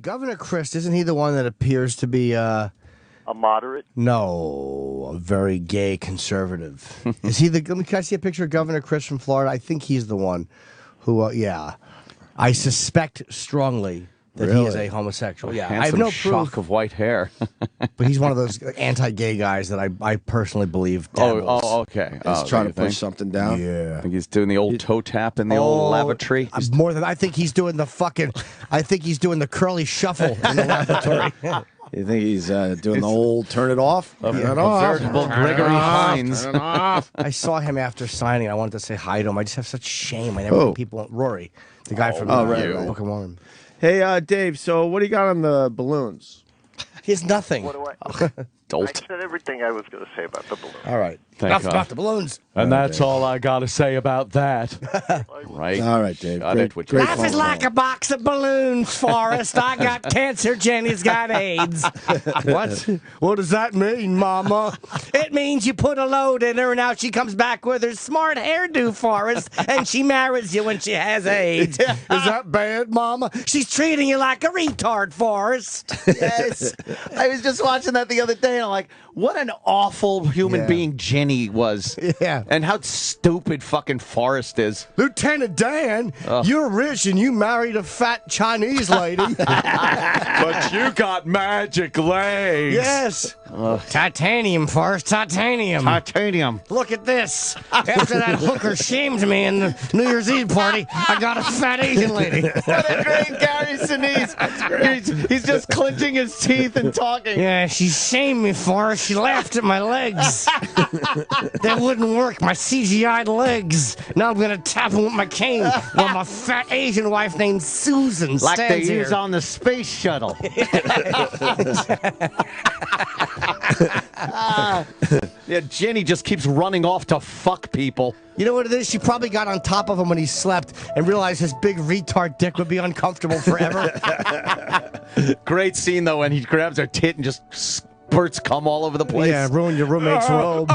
Governor Christ, isn't he the one that appears to be a moderate? No, a very gay conservative. Is he the? Can I see a picture of Governor Christ from Florida? I think he's the one who. Yeah, I suspect strongly that he is a homosexual. Yeah, I have no shock proof of white hair. but he's one of those anti-gay guys that I personally believe dabbles. Okay. He's trying to push something down. Yeah, I think he's doing the old toe tap in the old lavatory. More than I think he's doing the fucking. I think he's doing the curly shuffle in the lavatory. You think he's doing the old turn it off? A veritable Gregory Hines. Turn it off. I saw him after signing. I wanted to say hi to him. I just have such shame. I never people. Rory, the guy from right. Book of Mormon. Hey, Dave, so what do you got on the balloons? He has nothing. What do I? Dolt. I said everything I was going to say about the balloon. All right. Thank Enough God. about the balloons. And that's all I got to say about that. Right. All right, Dave. Great Life phone is like call. a box of balloons, Forrest. I got cancer, Jenny's got AIDS. What? What does that mean, Mama? It means you put a load in her and now she comes back with her smart hairdo, Forrest, and she marries you when she has AIDS. Is that bad, Mama? She's treating you like a retard, Forrest. Yes. I was just watching that the other day, and I'm like, what an awful human being Jenny was. Yeah. And how stupid fucking Forrest is. Lieutenant Dan, you're rich and you married a fat Chinese lady. But you got magic legs. Yes. Titanium, Forrest, titanium. Titanium. Look at this. After that hooker shamed me in the New Year's Eve party, I got a fat Asian lady. What a great Gary Sinise. He's just clenching his teeth and talking. Yeah, she shamed me for it. She laughed at my legs. That wouldn't work, my CGI'd legs. Now I'm going to tap them with my cane while my fat Asian wife named Susan Like they stands use here. on the space shuttle. Yeah, Jenny just keeps running off to fuck people. You know what it is? She probably got on top of him when he slept and realized his big retard dick would be uncomfortable forever. Great scene, though, when he grabs her tit and just spurts cum all over the place. Yeah, ruin your roommate's robe.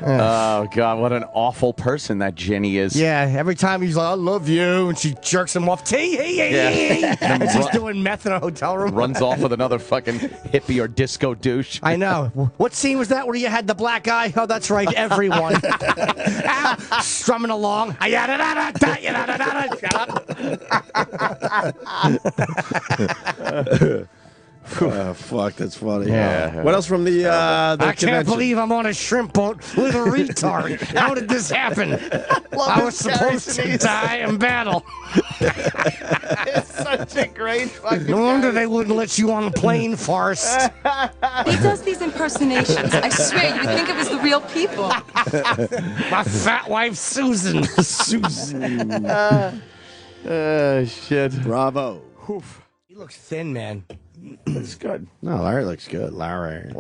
Oh, God, what an awful person that Jenny is. Yeah, every time he's like, I love you, and she jerks him off. Yeah. And she's doing meth in a hotel room. Runs off with another fucking hippie or disco douche. I know. What scene was that where you had the black guy? Oh, that's right, everyone. Ow, strumming along. Shut up. Fuck, that's funny. Yeah. What else from the I can't convention? believe I'm on a shrimp boat with a retard. How did this happen? I was supposed to die in battle. It's such a great fucking No wonder they wouldn't let you on the plane, Forrest. He does these impersonations. I swear, you would think it was the real people. My fat wife, Susan. Susan. shit. Bravo. He looks thin, man. That's good. No, Larry looks good. Larry.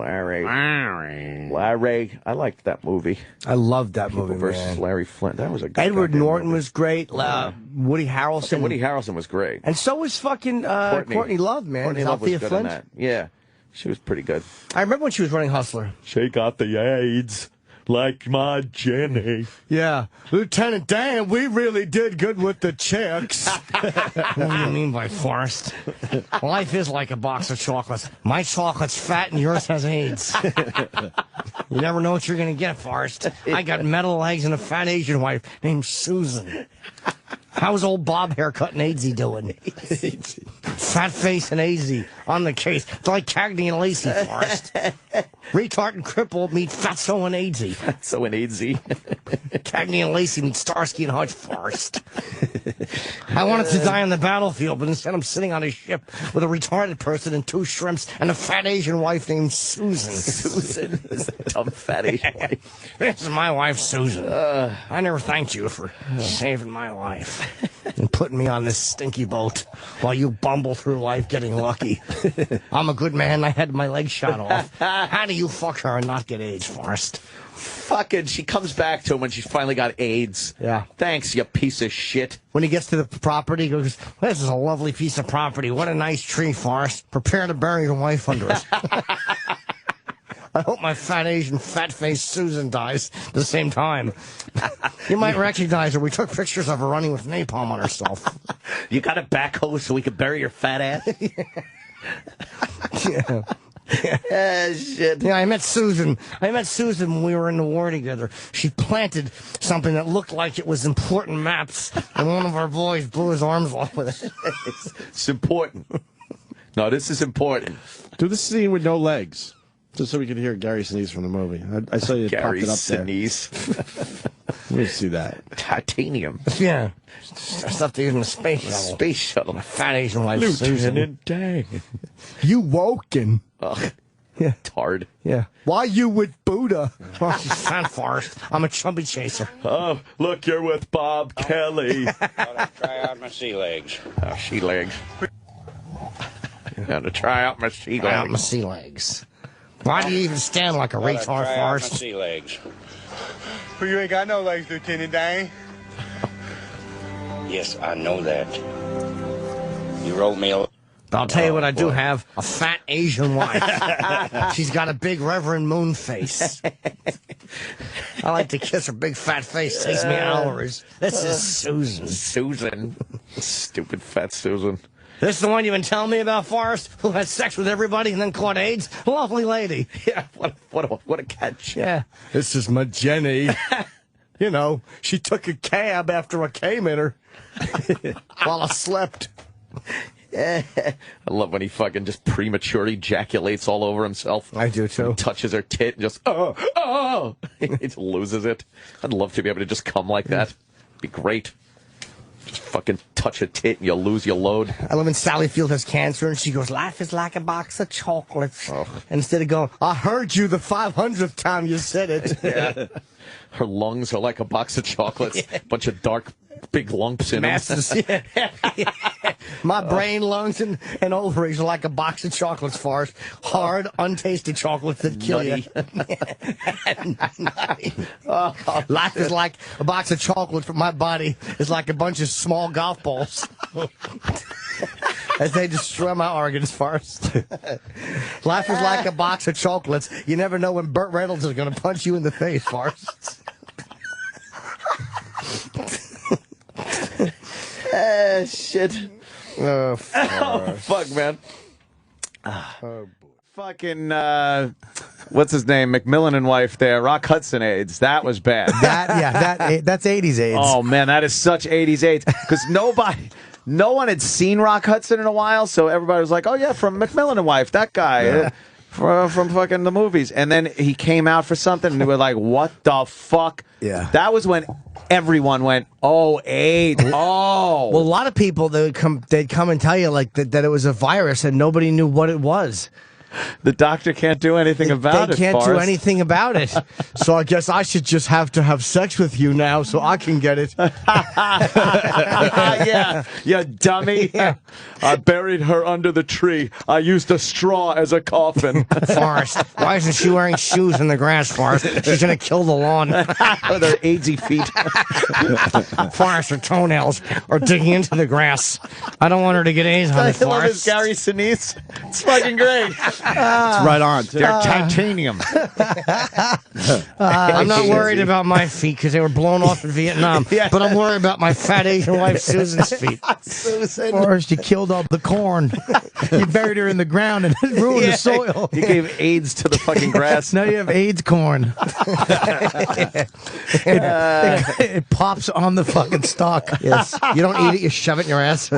I liked that movie. I loved that movie, versus man. Larry Flint. That was a good Edward goddamn Norton movie. was great. Woody Harrelson. Woody Harrelson was great. And so was fucking Courtney Love, man. Courtney Love was Althea good in Flint. that. Yeah, she was pretty good. I remember when she was running Hustler. She got the AIDS, like my Jenny. Yeah. Lieutenant Dan, we really did good with the chicks. What do you mean by Forrest? Life is like a box of chocolates. My chocolate's fat and yours has AIDS. You never know what you're going to get, Forrest. I got metal legs and a fat Asian wife named Susan. How's old Bob Haircut and AZ doing? Fat face and AZ on the case. It's like Cagney and Lacey, Forrest. Retard and cripple meet Fatso and AZ. So an AIDS. Cagney and Lacey meet Starsky and Hutch, Forrest. I wanted to die on the battlefield, but instead I'm sitting on a ship with a retarded person and 2 shrimps and a fat Asian wife named Susan. Susan is a dumb fat Asian wife. This is my wife, Susan. I never thanked you for saving my life and putting me on this stinky boat while you bumble through life getting lucky. I'm a good man. I had my leg shot off. How do you fuck her and not get AIDS, Forrest? Fucking, she comes back to him when she's finally got AIDS. Yeah. Thanks, you piece of shit. When he gets to the property, he goes, this is a lovely piece of property. What a nice tree, Forrest. Prepare to bury your wife under it. I hope my fat Asian fat-faced Susan dies at the same time. You might recognize her. We took pictures of her running with napalm on herself. You got a backhoe so we could bury your fat ass? Yeah. Shit. Yeah, I met Susan when we were in the war together. She planted something that looked like it was important maps, and one of our boys blew his arms off with it. It's important. No, this is important. Do the scene with no legs, just so we can hear Gary Sinise from the movie. I saw you popped Gary it up Sinise. there. Let's see that. Titanium. Yeah. Stuff to use in the space shuttle. Space shuttle. My fat Asian wife, Susan. Lieutenant Dan. You woken. Ugh. Yeah. Tard. Yeah. Why you with Buddha? Oh, she's fat, Forrest. I'm a chubby chaser. Oh, look, you're with Bob Kelly. Gotta try out my sea legs. Oh, she legs. Gotta try out my sea Try out my legs. sea legs. Why do you even stand like a Gotta retard, try out my Forrest? sea legs. Well, you ain't got no legs, Lieutenant Dan. Yes, I know that. You wrote me a... I'll tell you what I do have, a fat Asian wife. She's got a big Reverend Moon face. I like to kiss her big fat face. Takes me hours. This is Susan. Susan. Stupid fat Susan. This is the one you've been telling me about, Forrest, who had sex with everybody and then caught AIDS? Lovely lady. Yeah, what a catch. Yeah. This is my Jenny. You know, she took a cab after I came in her while I slept. I love when he fucking just prematurely ejaculates all over himself. I do, too. He touches her tit and just, oh. He just loses it. I'd love to be able to just come like that. Be great. Just fucking touch a tit and you'll lose your load. I love when Sally Field has cancer and she goes, life is like a box of chocolates. Oh. And instead of going, I heard you the 500th time you said it. Yeah. Her lungs are like a box of chocolates. Yeah. Bunch of dark, big lumps in them. Masses. Yeah. My brain, lungs, and ovaries are like a box of chocolates, Forrest. Hard, untasted chocolates that kill you. Nutty. Oh, life is like a box of chocolates, but my body is like a bunch of small golf balls. As they destroy my organs, Forrest. Life is like a box of chocolates. You never know when Burt Reynolds is going to punch you in the face, Forrest. Shit. Oh, fuck, man. Fucking, what's his name? McMillan and wife there. Rock Hudson AIDS. That was bad. That's 80s AIDS. Oh, man, that is such 80s AIDS. Because no one had seen Rock Hudson in a while, so everybody was like, oh, yeah, from McMillan and wife, that guy. Yeah. From fucking the movies. And then he came out for something, and they were like, what the fuck? Yeah. That was when everyone went, oh, AIDS. Oh. Well, a lot of people, they'd come and tell you like that it was a virus and nobody knew what it was. The doctor can't do anything about it, They can't do Forrest. anything about it. So I guess I should just have to have sex with you now so I can get it. Yeah, you dummy. Yeah. I buried her under the tree. I used a straw as a coffin. Forrest, why isn't she wearing shoes in the grass, Forrest? She's going to kill the lawn. With her AIDSy feet. Forrest, her toenails are digging into the grass. I don't want her to get AIDS on I it, love his Forrest. Gary Sinise. It's fucking great. It's right on. They're titanium. I'm not worried about my feet because they were blown off in Vietnam, but I'm worried about my fat Asian wife Susan's feet. Forrest, you killed all the corn. You buried her in the ground and ruined the soil. You gave AIDS to the fucking grass. Now you have AIDS corn. It pops on the fucking stalk. Yes, you don't eat it, you shove it in your ass.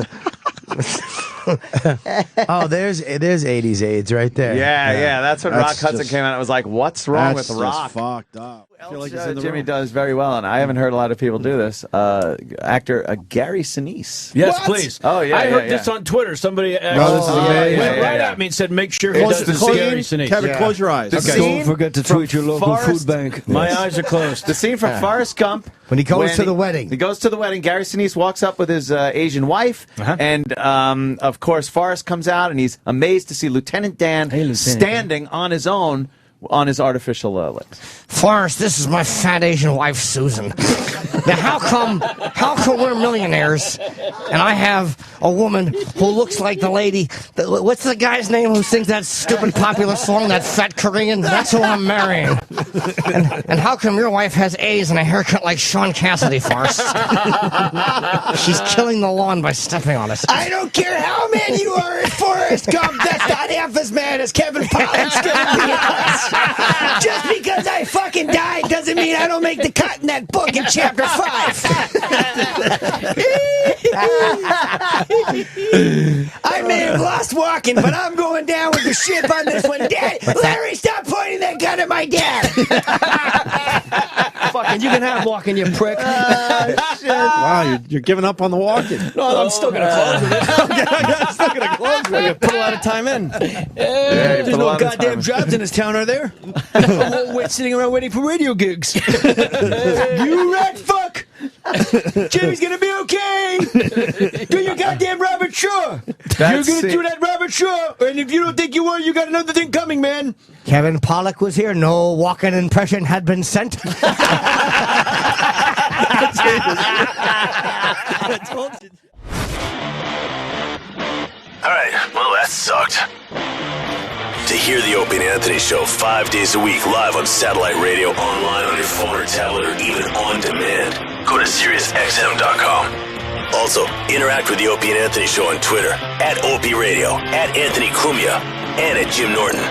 Oh, there's 80s AIDS right there. Yeah, that's when That's Rock Hudson just- came out. I was like, what's wrong That's with just Rock? fucked up. I feel like he's in the Jimmy room. does very well, and I haven't heard a lot of people do this. Actor Gary Sinise. Yes, please. Oh, yeah, I yeah, heard yeah. this on Twitter. Somebody this is went amazing. right Yeah. at me and said, make sure he Close does the the scene. Gary Sinise. Kevin, close your eyes. The Okay. scene Don't forget to tweet your local Forrest- food bank. My eyes are closed. The scene from Forrest Gump. When he goes to the wedding. He goes to the wedding. Gary Sinise walks up with his Asian wife. And, of course, Forrest comes out, and he's amazed to see Lieutenant Dan standing on his own on his artificial legs. Forrest, this is my fat Asian wife Susan. Now, how come we're millionaires and I have a woman who looks like the lady, what's the guy's name who sings that stupid popular song, that fat Korean? That's who I'm marrying. And how come your wife has A's and a haircut like Sean Cassidy, Forrest? She's killing the lawn by stepping on it. I don't care how mad you are at Forrest Gump, that's not half as mad as Kevin Pollock's gonna be at us. Just because I fucking died doesn't mean I don't make the cut in that book in chapter 5. I may have lost walking, but I'm going down with the ship on this one. Dad, Larry, stop pointing that gun at my dad. Fucking, you can have walking, you prick. Wow, you're giving up on the walking. No, I'm still gonna close with it. I'm still gonna close with it. Put a lot of time in. There's no goddamn jobs in this town, are there? We're sitting around waiting for radio gigs. You rat fuck! Jimmy's gonna be okay. Do your goddamn Robert Shaw. You're gonna do that Robert Shaw, and if you don't think you are, you got another thing coming, man. Kevin Pollock was here. No walking impression had been sent. All right, well, that sucked. To hear the Opie and Anthony Show 5 days a week live on satellite radio, online on your phone or tablet, or even on demand, go to SiriusXM.com. Also, interact with the Opie and Anthony Show on Twitter, @Opie Radio, @Anthony Cumia, and @Jim Norton.